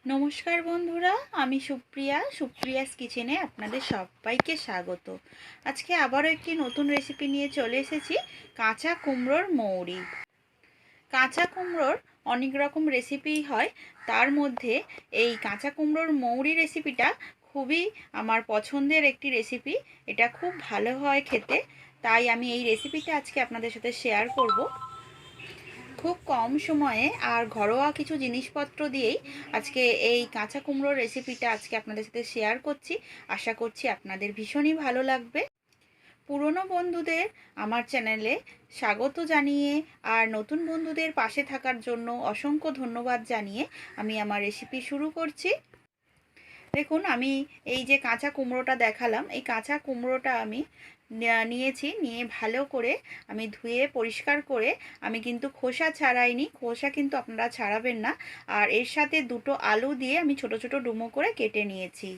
नमस्कार बंधुरा आमी सुप्रियास किचेने आपनादेर सबाइके स्वागत। आज के आबारो एकटी नतून रेसिपि निये चले एसेछि काँचा कुमड़ोर मौरी। काँचा कुमड़ोर अनेक रकम रेसिपि हय, तार मध्य एई काँचा कुमड़ोर मौरी रेसिपिटा खूबई आमार पछंदेर एकटी रेसिपि। एटा खूब भालो हय खेते, ताई आमी एई रेसिपिटा आजके आपनादेर साथे शेयार करब। खूब कम समये और घरोया किछु जिनिसपत्र दिएई आजके एई काँचा कुमड़ोर रेसिपिटा आजके आपनादेर साथे शेयार करछि। आशा करछि आपनादेर भीषणই भालो लागबे। पुरोनो बंधुदेर आमार चैनेले स्वागत जानिए और नतून बंधुदेर पाशे थाकार जोन्नो असंख्य धन्यवाद जानिए आमी आमार रेसिपि शुरू करछि। देखुन आमी এই যে কাঁচা কুমড়োটা দেখালাম, এই কাঁচা কুমড়োটা আমি নিয়েছি, নিয়ে ভালো করে আমি ধুয়ে পরিষ্কার করে আমি কিন্তু খোসা ছাড়াইনি, খোসা কিন্তু আপনারা ছাড়াবেন না। আর এর সাথে দুটো আলু দিয়ে আমি ছোট ছোট ডুমো করে কেটে নিয়েছি।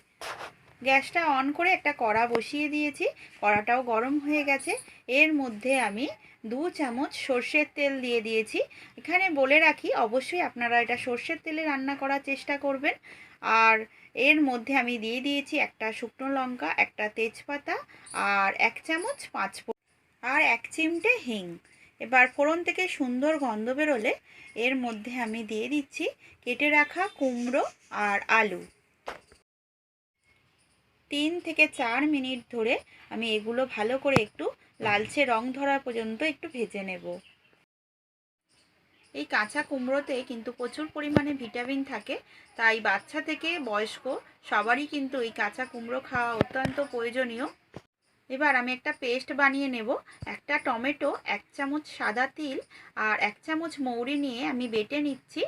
গ্যাসটা অন করে একটা কড়া বসিয়ে দিয়েছি, কড়াটাও গরম হয়ে গেছে। এর মধ্যে আমি 2 চামচ সরষের তেল দিয়ে দিয়েছি। এখানে বলে রাখি অবশ্যই আপনারা এটা সরষের তেলে রান্না করার চেষ্টা করবেন। আর এর মধ্যে আমি দিয়ে দিয়েছি একটা শুকনো লঙ্কা, একটা তেজপাতা আর 1 চামচ পাঁচফোড়ন আর 1 চিমটে হিং। এবার ফোড়ন থেকে সুন্দর গন্ধ বেরোলে এর মধ্যে আমি দিয়ে দিচ্ছি কেটে রাখা কুমড়ো আর আলু। 3 থেকে 4 মিনিট ধরে আমি এগুলো ভালো করে একটু লালচে রং ধরা পর্যন্ত একটু ভেজে নেব। এই কাঁচা কুমড়োতে কিন্তু প্রচুর পরিমাণে ভিটামিন থাকে, তাই বাচ্চা থেকে বয়স্ক সবারই কিন্তু এই কাঁচা কুমড়ো খাওয়া অত্যন্ত প্রয়োজনীয়। এবার আমি একটা পেস্ট বানিয়ে নেব। একটা টমেটো, 1 চামচ সাদা তিল আর 1 চামচ মৌরি নিয়ে আমি বেটে নিচ্ছি।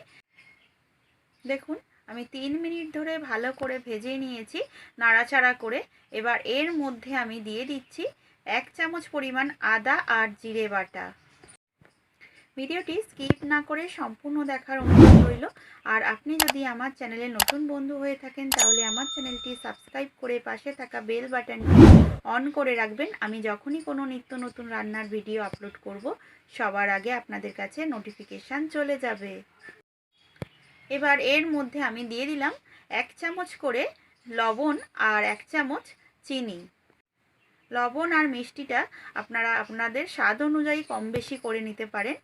দেখুন আমি 3 মিনিট ধরে ভালো করে ভেজে নিয়েছি নাড়াচাড়া করে। এবার এর মধ্যে আমি দিয়ে দিচ্ছি 1 চামচ পরিমাণ আদা আর জিরে বাটা। ভিডিওটি স্কিপ না করে সম্পূর্ণ দেখার অনুরোধ রইল। আর আপনি যদি আমার চ্যানেলে নতুন বন্ধু হয়ে থাকেন তাহলে আমার চ্যানেলটি সাবস্ক্রাইব করে পাশে থাকা বেল বাটনটি অন করে রাখবেন। আমি যখনই কোনো নিত্য নতুন রান্নার ভিডিও আপলোড করব সবার আগে আপনাদের কাছে নোটিফিকেশান চলে যাবে। এবার এর মধ্যে আমি দিয়ে দিলাম 1 চামচ করে লবণ আর 1 চামচ চিনি। লবণ আর মিষ্টিটা আপনারা আপনাদের স্বাদ অনুযায়ী কম বেশি করে নিতে পারেন।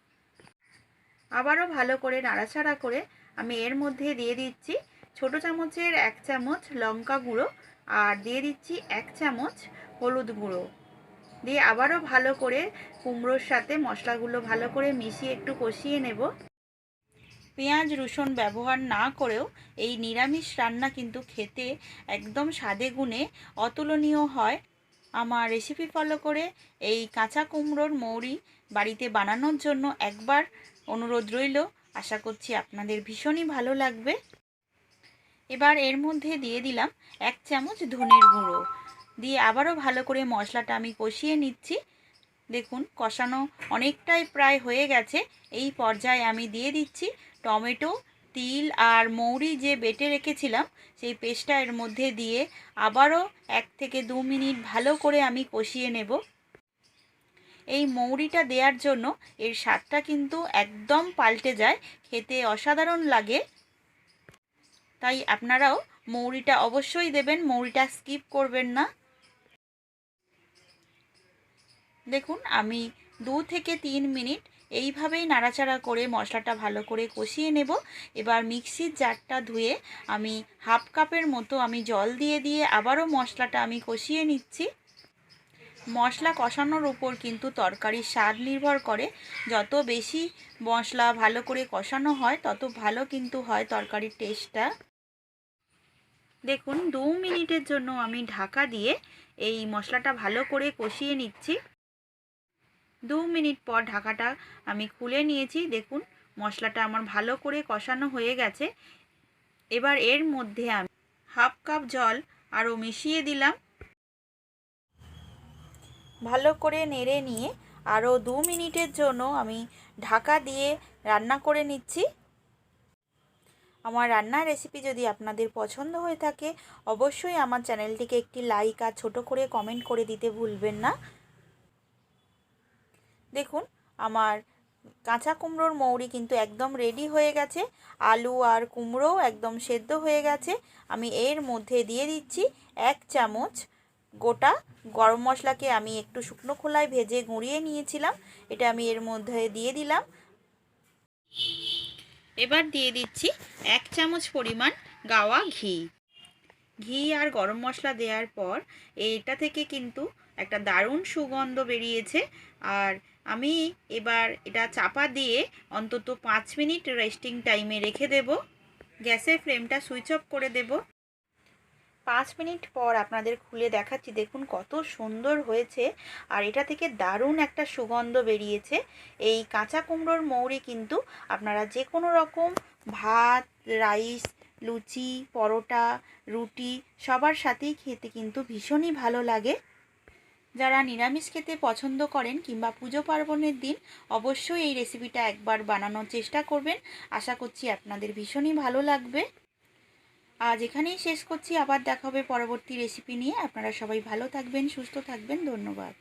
আবারও ভালো করে নাড়াচাড়া করে আমি এর মধ্যে দিয়ে দিচ্ছি ছোটো চামচের 1 চামচ লঙ্কা গুঁড়ো আর দিয়ে দিচ্ছি 1 চামচ হলুদ গুঁড়ো দিয়ে আবারও ভালো করে কুমড়োর সাথে মশলাগুলো ভালো করে মিশিয়ে একটু কষিয়ে নেব। পেঁয়াজ রসুন ব্যবহার না করেও এই নিরামিষ রান্না কিন্তু খেতে একদম স্বাদে গুণে অতুলনীয় হয়। আমার রেসিপি ফলো করে এই কাঁচা কুমড়োর মৌরি বাড়িতে বানানোর জন্য একবার অনুরোধ রইল। আশা করছি আপনাদের ভীষণই ভালো লাগবে। এবার এর মধ্যে দিয়ে দিলাম 1 চামচ ধনের গুঁড়ো দিয়ে আবারও ভালো করে মশলাটা আমি কষিয়ে নিচ্ছি। দেখুন কষানো অনেকটাই প্রায় হয়ে গেছে। এই পর্যায়ে আমি দিয়ে দিচ্ছি টমেটো, তিল আর মৌরি যে বেটে রেখেছিলাম সেই পেস্টটা এর মধ্যে দিয়ে আবারও 1 থেকে 2 মিনিট ভালো করে আমি কষিয়ে নেব। এই মৌরিটা দেওয়ার জন্য এর স্বাদটা কিন্তু একদম পাল্টে যায়, খেতে অসাধারণ লাগে। তাই আপনারাও মৌরিটা অবশ্যই দেবেন, মৌরিটা স্কিপ করবেন না। দেখুন আমি 2 থেকে 3 মিনিট এইভাবেই নাড়াচাড়া করে মশলাটা ভালো করে কষিয়ে নেব। এবার মিক্সির জারটা ধুয়ে আমি হাফ কাপের মতো আমি জল দিয়ে আবারও মশলাটা আমি কষিয়ে নিচ্ছি। মশলা কষানোর উপর কিন্তু তরকারির স্বাদ নির্ভর করে। যত বেশি মশলা ভালো করে কষানো হয় তত ভালো কিন্তু হয় তরকারির টেস্টটা। দেখুন 2 মিনিটের জন্য আমি ঢাকা দিয়ে এই মশলাটা ভালো করে কষিয়ে নিচ্ছি। 2 মিনিট পর ঢাকাটা আমি খুলে নিয়েছি। দেখুন মশলাটা আমার ভালো করে কষানো হয়ে গেছে। এবার এর মধ্যে আমি হাফ কাপ জল আরও মিশিয়ে দিলাম। ভালো করে নেড়ে নিয়ে আরও 2 মিনিটের জন্য আমি ঢাকা দিয়ে রান্না করে নিচ্ছি। আমার রান্নার রেসিপি যদি আপনাদের পছন্দ হয়ে থাকে অবশ্যই আমার চ্যানেলটিকে একটি লাইক আর ছোট করে কমেন্ট করে দিতে ভুলবেন না। দেখুন আমার কাঁচা কুমড়োর মৌরি কিন্তু একদম রেডি হয়ে গেছে। আলু আর কুমড়োও একদম সেদ্ধ হয়ে গেছে। আমি এর মধ্যে দিয়ে দিচ্ছি 1 চামচ গোটা গরম মশলাকে আমি একটু শুকনো খোলায় ভেজে গুঁড়িয়ে নিয়েছিলাম, এটা আমি এর মধ্যে দিয়ে দিলাম। এবার দিয়ে দিচ্ছি 1 চামচ পরিমাণ গাওয়া ঘি। ঘি আর গরম মশলা দেওয়ার পর এটা থেকে কিন্তু একটা দারুণ সুগন্ধ বেরিয়েছে। আর আমি এবার এটা চাপা দিয়ে অন্তত 5 মিনিট রেস্টিং টাইমে রেখে দেব। গ্যাসের ফ্লেমটা সুইচ অফ করে দেব। 5 মিনিট পর আপনাদের খুলে দেখাচ্ছি, দেখুন কত সুন্দর হয়েছে আর এটা থেকে দারুণ একটা সুগন্ধ বেরিয়েছে। এই কাঁচা কুমড়োর মৌরি কিন্তু আপনারা যে কোনো রকম ভাত, রাইস, লুচি, পরোটা, রুটি সবার সাথেই খেতে কিন্তু ভীষণই ভালো লাগে। যারা নিরামিষ খেতে পছন্দ করেন কিংবা পুজো পার্বণের দিন অবশ্যই এই রেসিপিটা একবার বানানোর চেষ্টা করবেন। আশা করছি আপনাদের ভীষণই ভালো লাগবে। আজ এখানেই শেষ করছি, আবার দেখা হবে পরবর্তী রেসিপি নিয়ে। আপনারা সবাই ভালো থাকবেন, সুস্থ থাকবেন। ধন্যবাদ।